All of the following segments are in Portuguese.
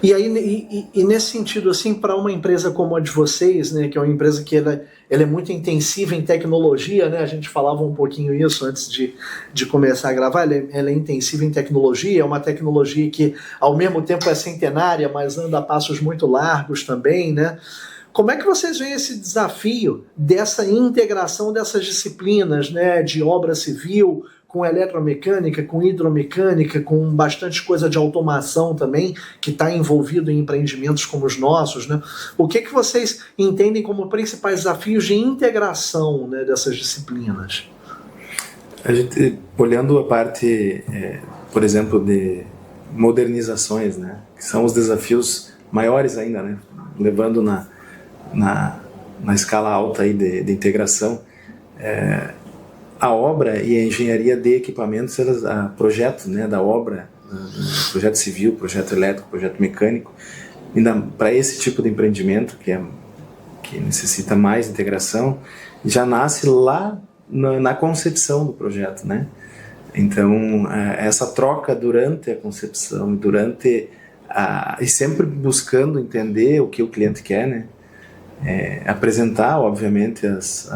E aí, nesse sentido, assim, para uma empresa como a de vocês, né, que é uma empresa que ela é muito intensiva em tecnologia, né, a gente falava um pouquinho isso antes de começar a gravar, ela é intensiva em tecnologia, é uma tecnologia que ao mesmo tempo é centenária, mas anda a passos muito largos também, né? Como é que vocês veem esse desafio dessa integração dessas disciplinas, né, de obra civil, com eletromecânica, com hidromecânica, com bastante coisa de automação também, que está envolvido em empreendimentos como os nossos, né? O que vocês entendem como principais desafios de integração, né, dessas disciplinas? A gente, olhando a parte, por exemplo, de modernizações, né, que são os desafios maiores ainda, né, levando na escala alta aí de integração, a obra e a engenharia de equipamentos, a projeto, né, da obra, projeto civil, projeto elétrico, projeto mecânico, ainda para esse tipo de empreendimento que necessita mais integração, já nasce lá na concepção do projeto, né? Então, essa troca durante a concepção, e sempre buscando entender o que o cliente quer, né? Apresentar, obviamente, as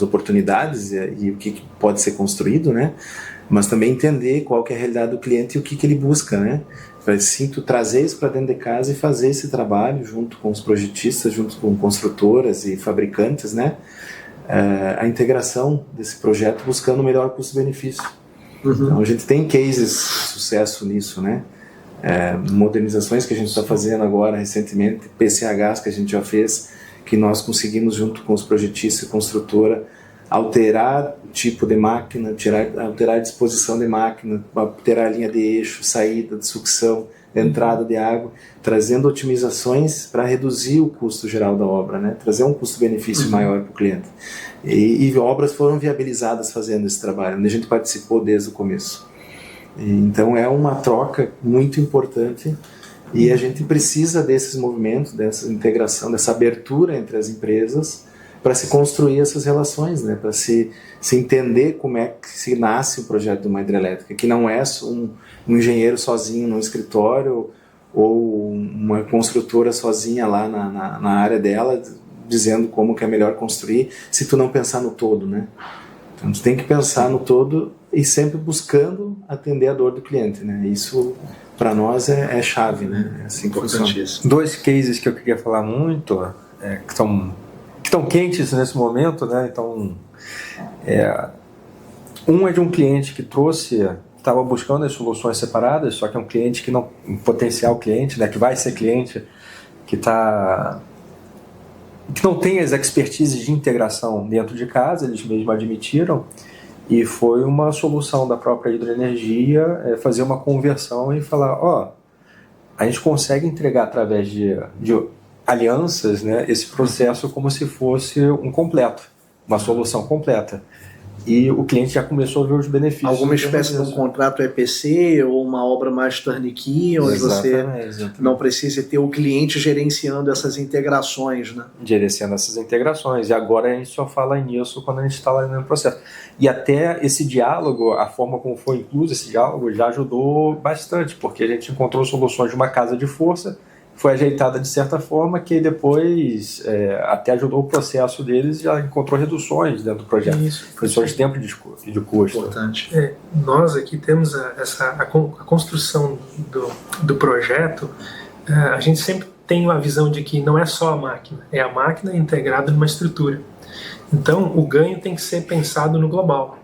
oportunidades e o que pode ser construído, né? Mas também entender qual que é a realidade do cliente e o que ele busca, né? Para assim, tu trazer isso para dentro de casa e fazer esse trabalho junto com os projetistas, junto com construtoras e fabricantes, né? A integração desse projeto buscando o melhor custo-benefício. Uhum. Então a gente tem cases de sucesso nisso, né? Modernizações que a gente está fazendo agora recentemente, PCHs que a gente já fez, que nós conseguimos junto com os projetistas e construtora alterar o tipo de máquina, alterar a disposição de máquina, alterar a linha de eixo, saída de sucção, entrada de água, trazendo otimizações para reduzir o custo geral da obra, né? Trazer um custo-benefício maior para o cliente. E obras foram viabilizadas fazendo esse trabalho, onde a gente participou desde o começo. Então é uma troca muito importante e a gente precisa desses movimentos, dessa integração, dessa abertura entre as empresas para se construir essas relações, né? Para se entender como é que se nasce o projeto de uma hidrelétrica, que não é um engenheiro sozinho no escritório ou uma construtora sozinha lá na área dela dizendo como que é melhor construir, se tu não pensar no todo, né? Então tu tem que pensar no todo e sempre buscando atender a dor do cliente, né? Isso para nós é chave, né? É assim que funciona. Dois cases que eu queria falar muito, que estão quentes nesse momento, né? Então, um é de um cliente que estava buscando as soluções separadas, só que é um cliente um potencial cliente, né? Que vai ser cliente, que não tem as expertises de integração dentro de casa, eles mesmos admitiram, e foi uma solução da própria hidroenergia fazer uma conversão e falar, a gente consegue entregar através de alianças, né, esse processo como se fosse um completo, uma solução completa. E o cliente já começou a ver os benefícios. Alguma espécie de um contrato EPC ou uma obra mais turnkey, onde você não precisa ter o cliente gerenciando essas integrações, né? Gerenciando essas integrações. E agora a gente só fala nisso quando a gente está lá no processo. E até esse diálogo, a forma como foi incluso esse diálogo, já ajudou bastante, porque a gente encontrou soluções de uma casa de força, foi ajeitada de certa forma, que depois até ajudou o processo deles e já encontrou reduções dentro do projeto. Reduções de tempo e de custo. Importante. Nós aqui temos a construção do projeto, a gente sempre tem uma visão de que não é só a máquina, é a máquina integrada numa estrutura. Então, o ganho tem que ser pensado no global.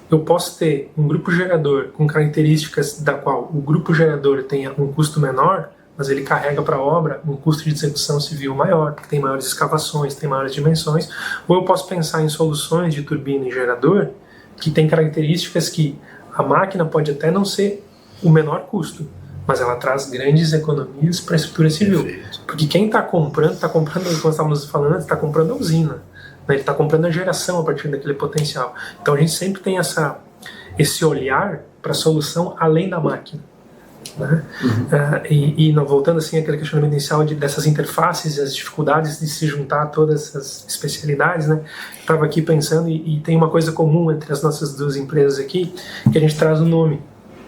Eu posso ter um grupo gerador com características da qual o grupo gerador tenha um custo menor, mas ele carrega para a obra um custo de execução civil maior, porque tem maiores escavações, tem maiores dimensões, ou eu posso pensar em soluções de turbina e gerador que tem características que a máquina pode até não ser o menor custo, mas ela traz grandes economias para a estrutura civil. Perfeito. Porque quem está comprando, como estávamos falando antes, está comprando a usina, né? Ele está comprando a geração a partir daquele potencial. Então a gente sempre tem esse olhar para a solução além da máquina. Né? Voltando assim àquele questionamento inicial dessas interfaces e as dificuldades de se juntar a todas essas especialidades, né? Estava aqui pensando e tem uma coisa comum entre as nossas duas empresas aqui, que a gente traz o nome,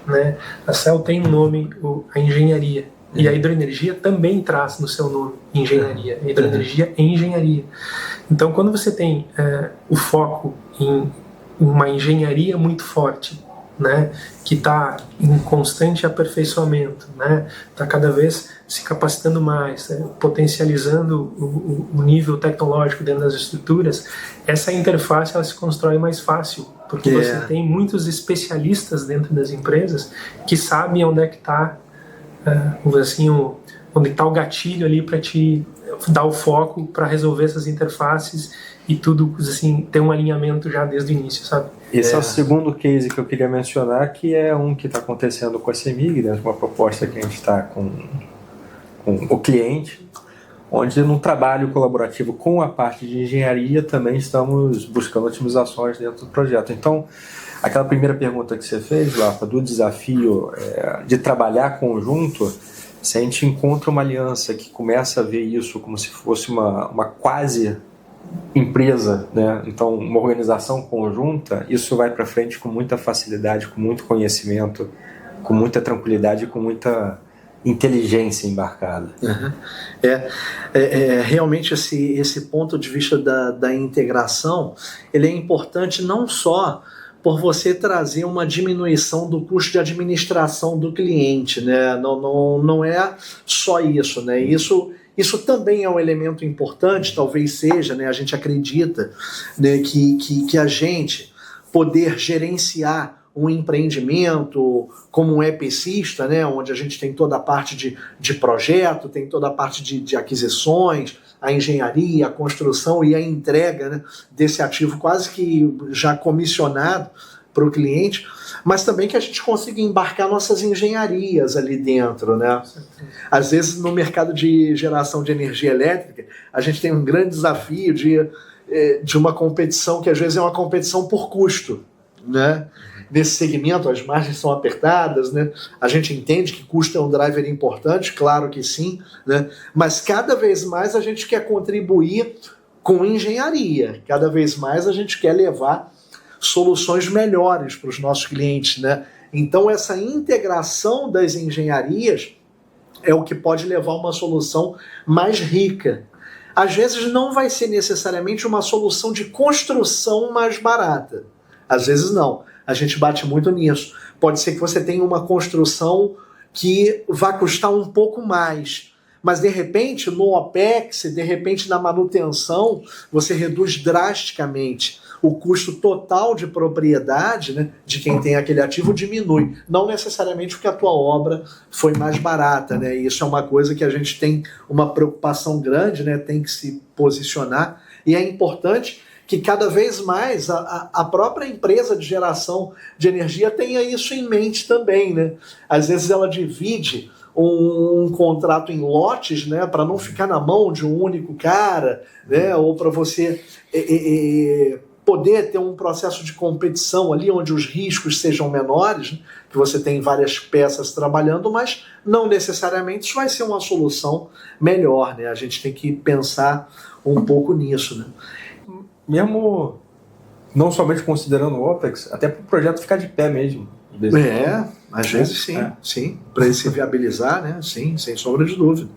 né? A CEL tem um nome, a engenharia, E a hidroenergia também traz no seu nome engenharia. A hidroenergia é engenharia. Então, quando você tem o foco em uma engenharia muito forte, né, que está em constante aperfeiçoamento, né, está cada vez se capacitando mais, potencializando o nível tecnológico dentro das estruturas, essa interface ela se constrói mais fácil, porque você tem muitos especialistas dentro das empresas que sabem onde é que está, assim, onde está o gatilho ali para te dar o foco para resolver essas interfaces e tudo, assim, ter um alinhamento já desde o início, sabe? Esse é o segundo case que eu queria mencionar, que é um que está acontecendo com a CEMIG, dentro de uma proposta que a gente está com o cliente, onde no trabalho colaborativo com a parte de engenharia também estamos buscando otimizações dentro do projeto. Então, aquela primeira pergunta que você fez, Rafa, do desafio de trabalhar conjunto, se a gente encontra uma aliança que começa a ver isso como se fosse uma quase empresa, né? Então uma organização conjunta, isso vai para frente com muita facilidade, com muito conhecimento, com muita tranquilidade, com muita inteligência embarcada. Uhum. Realmente esse ponto de vista da integração, ele é importante não só por você trazer uma diminuição do custo de administração do cliente, né? Não é só isso, né? Isso também é um elemento importante, talvez seja, né? A gente acredita, né, que a gente poder gerenciar um empreendimento como um EPCista, né, onde a gente tem toda a parte de projeto, tem toda a parte de aquisições, a engenharia, a construção e a entrega, né, desse ativo quase que já comissionado para o cliente, mas também que a gente consiga embarcar nossas engenharias ali dentro, né? Às vezes no mercado de geração de energia elétrica a gente tem um grande desafio de uma competição que às vezes é uma competição por custo, né? Nesse segmento as margens são apertadas, né? A gente entende que custo é um driver importante, claro que sim, né? Mas cada vez mais a gente quer contribuir com engenharia, cada vez mais a gente quer levar soluções melhores para os nossos clientes, né? Então essa integração das engenharias é o que pode levar a uma solução mais rica. Às vezes não vai ser necessariamente uma solução de construção mais barata. Às vezes não. A gente bate muito nisso. Pode ser que você tenha uma construção que vá custar um pouco mais, mas de repente no OPEX, de repente na manutenção, você reduz drasticamente. O custo total de propriedade, né, de quem tem aquele ativo diminui. Não necessariamente porque a tua obra foi mais barata, né? Isso é uma coisa que a gente tem uma preocupação grande, né? Tem que se posicionar. E é importante que cada vez mais a própria empresa de geração de energia tenha isso em mente também, né? Às vezes ela divide um contrato em lotes, né, para não ficar na mão de um único cara, né, ou para você poder ter um processo de competição ali onde os riscos sejam menores, né, que você tem várias peças trabalhando, mas não necessariamente isso vai ser uma solução melhor, né? A gente tem que pensar um pouco nisso, né? Mesmo não somente considerando o OPEX, até para o projeto ficar de pé mesmo. Às vezes sim, sim, para ele se viabilizar, né? Sim, sem sombra de dúvida.